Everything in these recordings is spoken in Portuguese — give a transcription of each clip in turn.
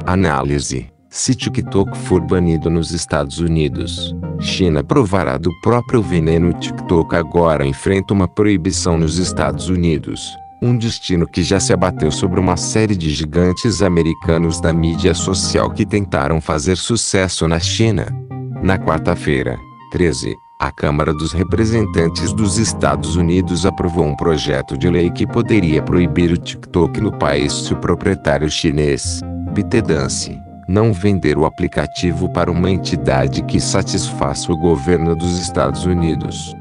Análise: se TikTok for banido nos Estados Unidos, China provará do próprio veneno. O TikTok agora enfrenta uma proibição nos Estados Unidos, um destino que já se abateu sobre uma série de gigantes americanos da mídia social que tentaram fazer sucesso na China. Na quarta-feira, 13, a Câmara dos Representantes dos Estados Unidos aprovou um projeto de lei que poderia proibir o TikTok no país se o proprietário chinês, ByteDance, não vender o aplicativo para uma entidade que satisfaça o governo dos Estados Unidos.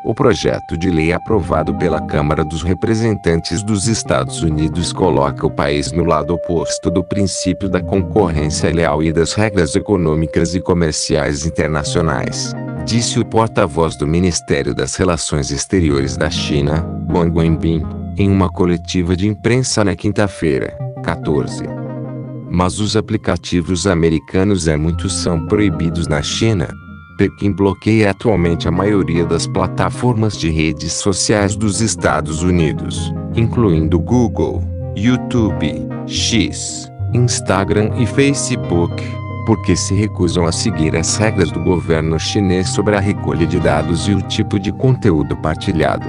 O projeto de lei aprovado pela Câmara dos Representantes dos Estados Unidos coloca o país no lado oposto do princípio da concorrência leal e das regras econômicas e comerciais internacionais, disse o porta-voz do Ministério das Relações Exteriores da China, Wang Wenbin, em uma coletiva de imprensa na quinta-feira, 14. Mas os aplicativos americanos muitos são proibidos na China. Pequim bloqueia atualmente a maioria das plataformas de redes sociais dos Estados Unidos, incluindo Google, YouTube, X, Instagram e Facebook, porque se recusam a seguir as regras do governo chinês sobre a recolha de dados e o tipo de conteúdo partilhado.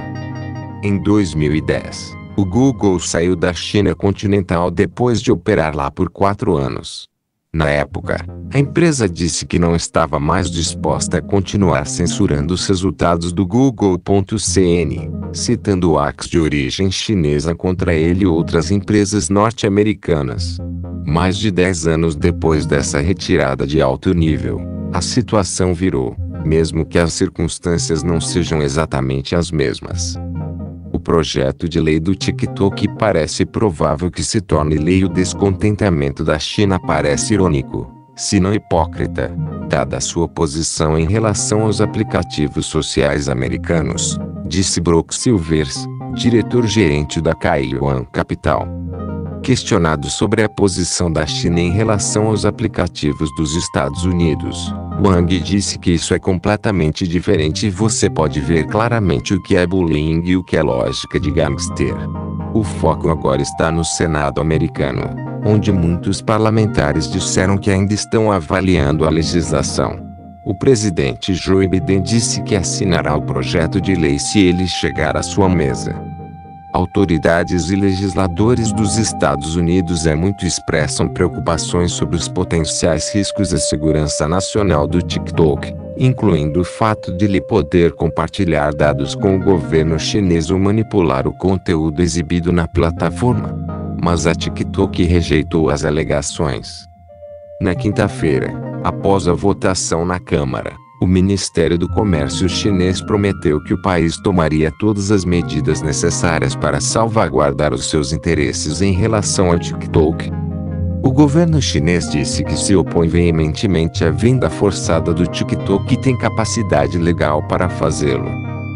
Em 2010, o Google saiu da China continental depois de operar lá por 4 anos. Na época, a empresa disse que não estava mais disposta a continuar censurando os resultados do Google.cn, citando hacks de origem chinesa contra ele e outras empresas norte-americanas. Mais de 10 anos depois dessa retirada de alto nível, a situação virou, mesmo que as circunstâncias não sejam exatamente as mesmas. O projeto de lei do TikTok parece provável que se torne lei. O descontentamento da China parece irônico, se não hipócrita, dada a sua posição em relação aos aplicativos sociais americanos, disse Brock Silvers, diretor-gerente da Kaiwan Capital. Questionado sobre a posição da China em relação aos aplicativos dos Estados Unidos, Wang disse que isso é completamente diferente e você pode ver claramente o que é bullying e o que é lógica de gangster. O foco agora está no Senado americano, onde muitos parlamentares disseram que ainda estão avaliando a legislação. O presidente Joe Biden disse que assinará o projeto de lei se ele chegar à sua mesa. Autoridades e legisladores dos Estados Unidos muito expressam preocupações sobre os potenciais riscos à segurança nacional do TikTok, incluindo o fato de ele poder compartilhar dados com o governo chinês ou manipular o conteúdo exibido na plataforma. Mas a TikTok rejeitou as alegações. Na quinta-feira, após a votação na Câmara, o Ministério do Comércio chinês prometeu que o país tomaria todas as medidas necessárias para salvaguardar os seus interesses em relação ao TikTok. O governo chinês disse que se opõe veementemente à venda forçada do TikTok e tem capacidade legal para fazê-lo.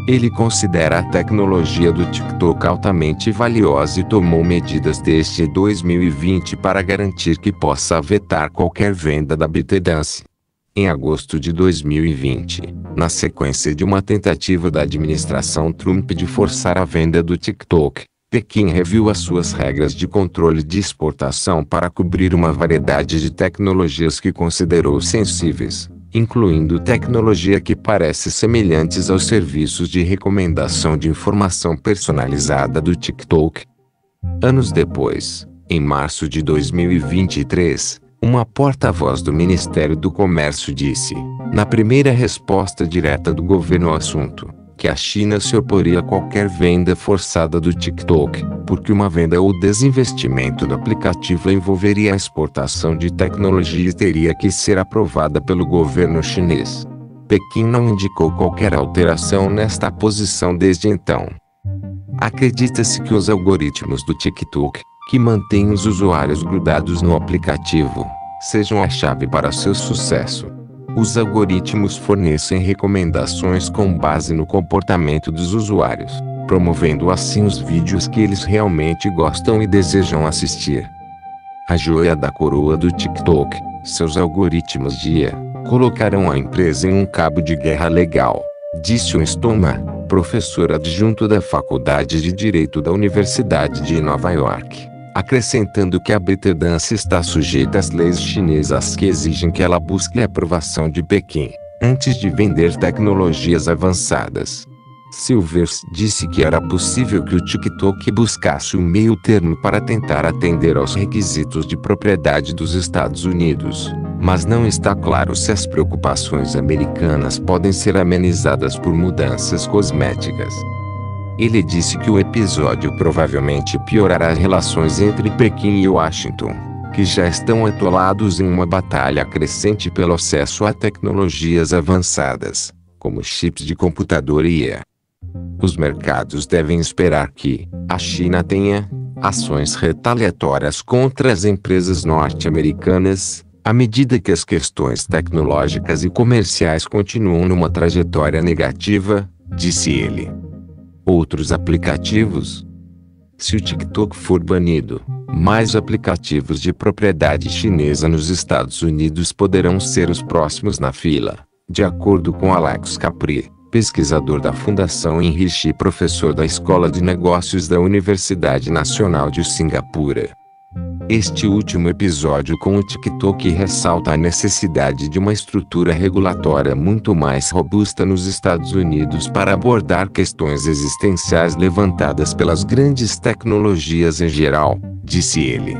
Ele considera a tecnologia do TikTok altamente valiosa e tomou medidas desde 2020 para garantir que possa vetar qualquer venda da ByteDance. Em agosto de 2020, na sequência de uma tentativa da administração Trump de forçar a venda do TikTok, Pequim reviu as suas regras de controle de exportação para cobrir uma variedade de tecnologias que considerou sensíveis, incluindo tecnologia que parece semelhantes aos serviços de recomendação de informação personalizada do TikTok. Anos depois, em março de 2023, uma porta-voz do Ministério do Comércio disse, na primeira resposta direta do governo ao assunto, que a China se oporia a qualquer venda forçada do TikTok, porque uma venda ou desinvestimento do aplicativo envolveria a exportação de tecnologia e teria que ser aprovada pelo governo chinês. Pequim não indicou qualquer alteração nesta posição desde então. Acredita-se que os algoritmos do TikTok, que mantêm os usuários grudados no aplicativo, sejam a chave para seu sucesso. Os algoritmos fornecem recomendações com base no comportamento dos usuários, promovendo assim os vídeos que eles realmente gostam e desejam assistir. A joia da coroa do TikTok, seus algoritmos de IA, colocarão a empresa em um cabo de guerra legal, disse Stoma, professor adjunto da Faculdade de Direito da Universidade de Nova York, acrescentando que a ByteDance está sujeita às leis chinesas que exigem que ela busque a aprovação de Pequim, antes de vender tecnologias avançadas. Silvers disse que era possível que o TikTok buscasse um meio termo para tentar atender aos requisitos de propriedade dos Estados Unidos, mas não está claro se as preocupações americanas podem ser amenizadas por mudanças cosméticas. Ele disse que o episódio provavelmente piorará as relações entre Pequim e Washington, que já estão atolados em uma batalha crescente pelo acesso a tecnologias avançadas, como chips de computador e IA. Os mercados devem esperar que a China tenha ações retaliatórias contra as empresas norte-americanas, à medida que as questões tecnológicas e comerciais continuam numa trajetória negativa, disse ele. Outros aplicativos? Se o TikTok for banido, mais aplicativos de propriedade chinesa nos Estados Unidos poderão ser os próximos na fila, de acordo com Alex Capri, pesquisador da Fundação Heinrich e professor da Escola de Negócios da Universidade Nacional de Singapura. Este último episódio com o TikTok ressalta a necessidade de uma estrutura regulatória muito mais robusta nos Estados Unidos para abordar questões existenciais levantadas pelas grandes tecnologias em geral, disse ele.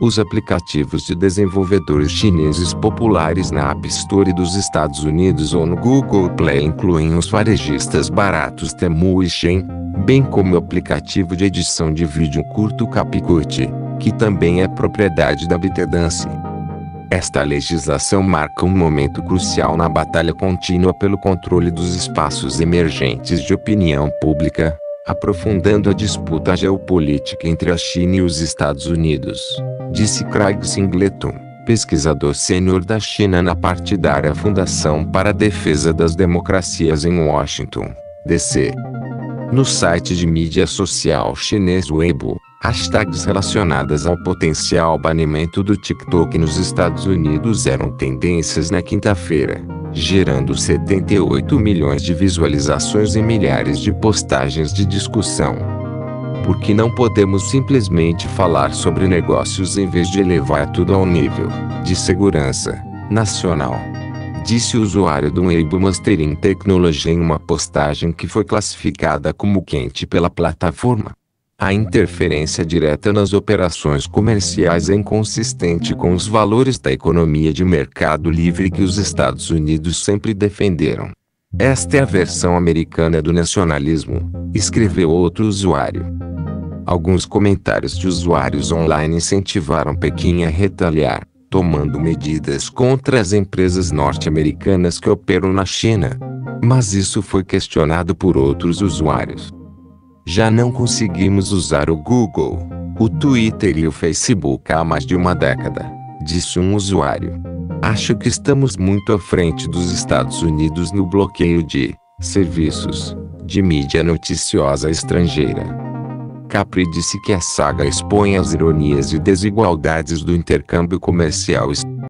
Os aplicativos de desenvolvedores chineses populares na App Store dos Estados Unidos ou no Google Play incluem os varejistas baratos Temu e Shein, bem como o aplicativo de edição de vídeo curto CapCut, que também é propriedade da ByteDance. Esta legislação marca um momento crucial na batalha contínua pelo controle dos espaços emergentes de opinião pública, aprofundando a disputa geopolítica entre a China e os Estados Unidos, disse Craig Singleton, pesquisador sênior da China na partidária Fundação para a Defesa das Democracias em Washington, D.C. No site de mídia social chinês Weibo, hashtags relacionadas ao potencial banimento do TikTok nos Estados Unidos eram tendências na quinta-feira, gerando 78 milhões de visualizações e milhares de postagens de discussão. Por que não podemos simplesmente falar sobre negócios em vez de elevar tudo ao nível de segurança nacional? Disse o usuário do Weibo Mastering Technology em uma postagem que foi classificada como quente pela plataforma. A interferência direta nas operações comerciais é inconsistente com os valores da economia de mercado livre que os Estados Unidos sempre defenderam. Esta é a versão americana do nacionalismo, escreveu outro usuário. Alguns comentários de usuários online incentivaram Pequim a retaliar, tomando medidas contra as empresas norte-americanas que operam na China. Mas isso foi questionado por outros usuários. Já não conseguimos usar o Google, o Twitter e o Facebook há mais de uma década, disse um usuário. Acho que estamos muito à frente dos Estados Unidos no bloqueio de serviços de mídia noticiosa estrangeira. Capri disse que a saga expõe as ironias e desigualdades do intercâmbio comercial